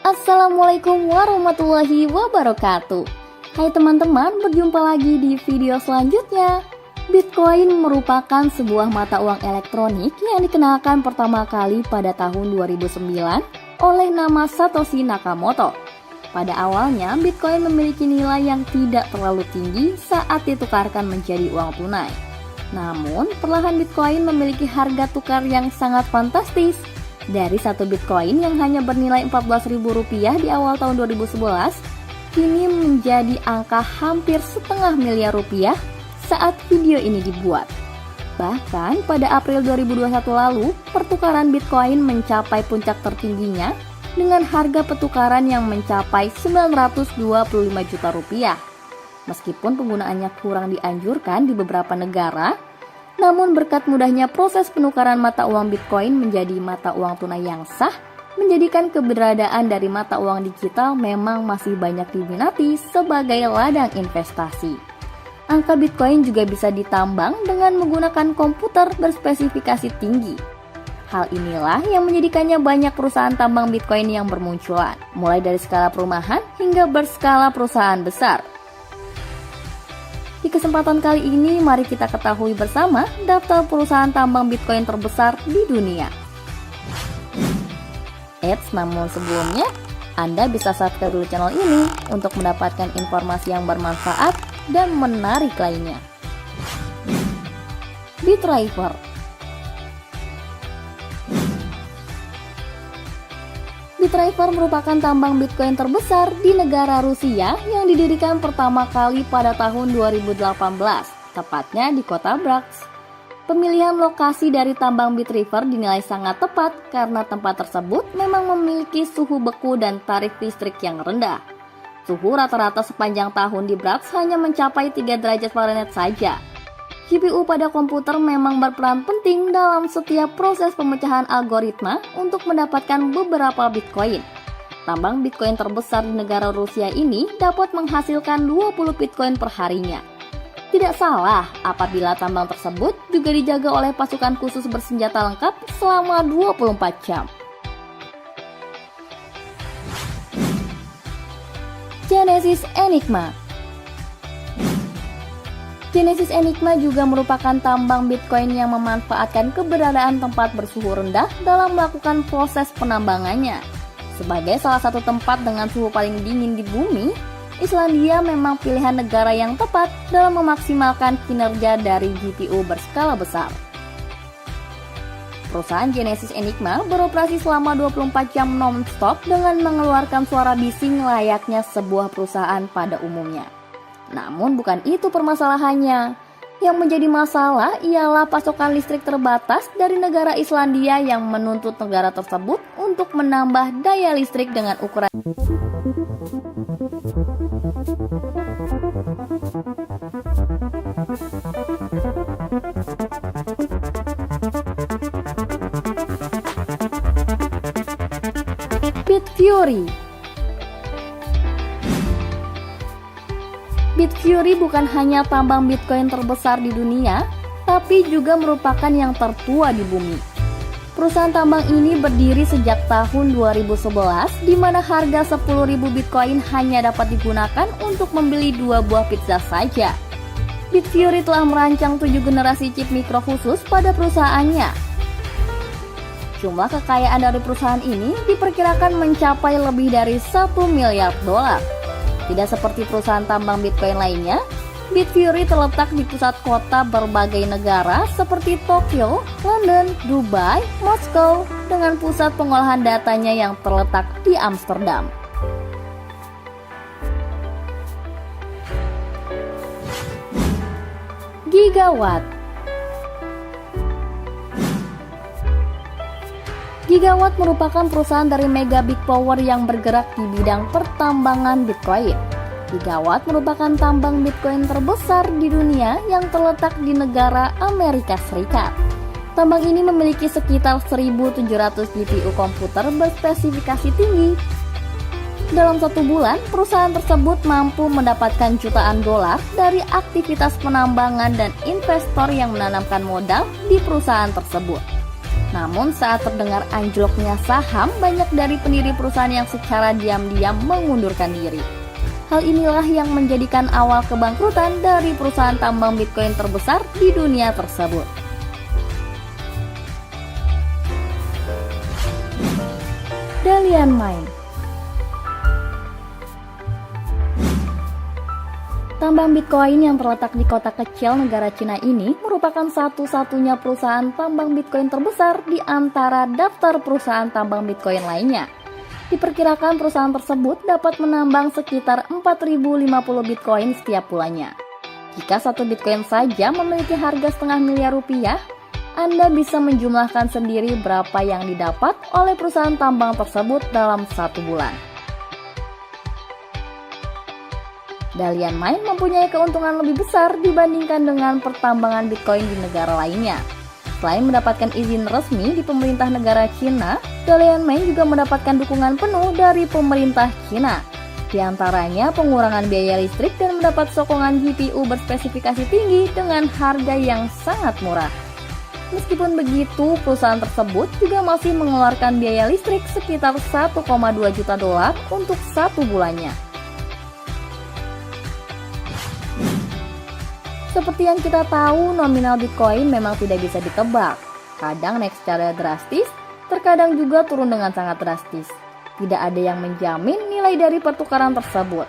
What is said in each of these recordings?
Assalamualaikum warahmatullahi wabarakatuh. Hai teman-teman, berjumpa lagi di video selanjutnya. Bitcoin merupakan sebuah mata uang elektronik yang dikenalkan pertama kali pada tahun 2009 oleh nama Satoshi Nakamoto. Pada awalnya, Bitcoin memiliki nilai yang tidak terlalu tinggi saat ditukarkan menjadi uang tunai. Namun, perlahan Bitcoin memiliki harga tukar yang sangat fantastis. Dari satu Bitcoin yang hanya bernilai Rp14.000 di awal tahun 2011, kini menjadi angka hampir setengah miliar rupiah saat video ini dibuat. Bahkan pada April 2021 lalu, pertukaran Bitcoin mencapai puncak tertingginya dengan harga pertukaran yang mencapai Rp925 juta. Meskipun penggunaannya kurang dianjurkan di beberapa negara, namun berkat mudahnya proses penukaran mata uang Bitcoin menjadi mata uang tunai yang sah, menjadikan keberadaan dari mata uang digital memang masih banyak diminati sebagai ladang investasi. Angka Bitcoin juga bisa ditambang dengan menggunakan komputer berspesifikasi tinggi. Hal inilah yang menjadikannya banyak perusahaan tambang Bitcoin yang bermunculan, mulai dari skala perumahan hingga berskala perusahaan besar. Di kesempatan kali ini, mari kita ketahui bersama daftar perusahaan tambang Bitcoin terbesar di dunia. Namun sebelumnya, Anda bisa subscribe dulu channel ini untuk mendapatkan informasi yang bermanfaat dan menarik lainnya. Bitriver. Bitriver merupakan tambang Bitcoin terbesar di negara Rusia yang didirikan pertama kali pada tahun 2018, tepatnya di kota Bratsk. Pemilihan lokasi dari tambang Bitriver dinilai sangat tepat karena tempat tersebut memang memiliki suhu beku dan tarif listrik yang rendah. Suhu rata-rata sepanjang tahun di Bratsk hanya mencapai 3 derajat Fahrenheit saja. GPU pada komputer memang berperan penting dalam setiap proses pemecahan algoritma untuk mendapatkan beberapa Bitcoin. Tambang Bitcoin terbesar di negara Rusia ini dapat menghasilkan 20 Bitcoin per harinya. Tidak salah apabila tambang tersebut juga dijaga oleh pasukan khusus bersenjata lengkap selama 24 jam. Genesis Enigma. Genesis Enigma juga merupakan tambang Bitcoin yang memanfaatkan keberadaan tempat bersuhu rendah dalam melakukan proses penambangannya. Sebagai salah satu tempat dengan suhu paling dingin di bumi, Islandia memang pilihan negara yang tepat dalam memaksimalkan kinerja dari GPU berskala besar. Perusahaan Genesis Enigma beroperasi selama 24 jam non-stop dengan mengeluarkan suara bising layaknya sebuah perusahaan pada umumnya. Namun bukan itu permasalahannya. Yang menjadi masalah ialah pasokan listrik terbatas dari negara Islandia yang menuntut negara tersebut untuk menambah daya listrik dengan ukuran Bitfury. Bitfury bukan hanya tambang Bitcoin terbesar di dunia, tapi juga merupakan yang tertua di bumi. Perusahaan tambang ini berdiri sejak tahun 2011, di mana harga 10.000 Bitcoin hanya dapat digunakan untuk membeli 2 buah pizza saja. Bitfury telah merancang 7 generasi chip mikro khusus pada perusahaannya. Jumlah kekayaan dari perusahaan ini diperkirakan mencapai lebih dari $1 miliar. Tidak seperti perusahaan tambang Bitcoin lainnya, Bitfury terletak di pusat kota berbagai negara seperti Tokyo, London, Dubai, Moskow, dengan pusat pengolahan datanya yang terletak di Amsterdam. Gigawatt. Gigawatt merupakan perusahaan dari Mega Big Power yang bergerak di bidang pertambangan Bitcoin. Gigawatt merupakan tambang Bitcoin terbesar di dunia yang terletak di negara Amerika Serikat. Tambang ini memiliki sekitar 1.700 GPU komputer berspesifikasi tinggi. Dalam 1 bulan, perusahaan tersebut mampu mendapatkan jutaan dolar dari aktivitas penambangan dan investor yang menanamkan modal di perusahaan tersebut. Namun saat terdengar anjloknya saham, banyak dari pendiri perusahaan yang secara diam-diam mengundurkan diri. Hal inilah yang menjadikan awal kebangkrutan dari perusahaan tambang Bitcoin terbesar di dunia tersebut. Dalian Mine. Tambang Bitcoin yang terletak di kota kecil negara Cina ini merupakan satu-satunya perusahaan tambang Bitcoin terbesar di antara daftar perusahaan tambang Bitcoin lainnya. Diperkirakan perusahaan tersebut dapat menambang sekitar 4.050 Bitcoin setiap bulannya. Jika satu Bitcoin saja memiliki harga setengah miliar rupiah, Anda bisa menjumlahkan sendiri berapa yang didapat oleh perusahaan tambang tersebut dalam satu bulan. Dalian Mine mempunyai keuntungan lebih besar dibandingkan dengan pertambangan Bitcoin di negara lainnya. Selain mendapatkan izin resmi di pemerintah negara Cina, Dalian Mine juga mendapatkan dukungan penuh dari pemerintah Cina. Di antaranya pengurangan biaya listrik dan mendapat sokongan GPU berspesifikasi tinggi dengan harga yang sangat murah. Meskipun begitu, perusahaan tersebut juga masih mengeluarkan biaya listrik sekitar 1,2 juta dolar untuk satu bulannya. Seperti yang kita tahu, nominal Bitcoin memang tidak bisa ditebak. Kadang naik secara drastis, terkadang juga turun dengan sangat drastis. Tidak ada yang menjamin nilai dari pertukaran tersebut.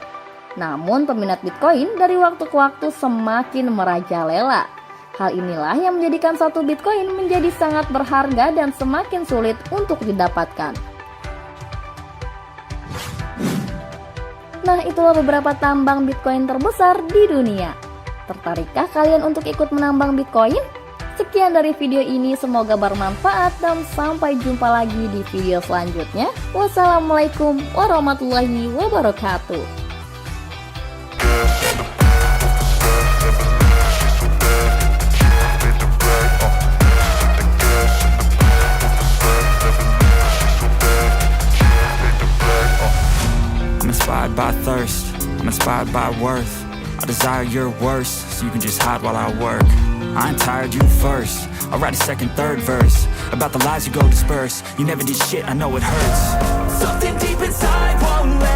Namun peminat Bitcoin dari waktu ke waktu semakin merajalela. Hal inilah yang menjadikan satu Bitcoin menjadi sangat berharga dan semakin sulit untuk didapatkan. Nah, itulah beberapa tambang Bitcoin terbesar di dunia. Tertarikkah kalian untuk ikut menambang Bitcoin? Sekian dari video ini, semoga bermanfaat dan sampai jumpa lagi di video selanjutnya. Wassalamualaikum warahmatullahi wabarakatuh. I'm inspired by thirst, I'm inspired by worth. I desire your worst, so you can just hide while I work. I ain't tired, you first. I'll write a second, third verse about the lies you go disperse. You never did shit, I know it hurts. Something deep inside won't let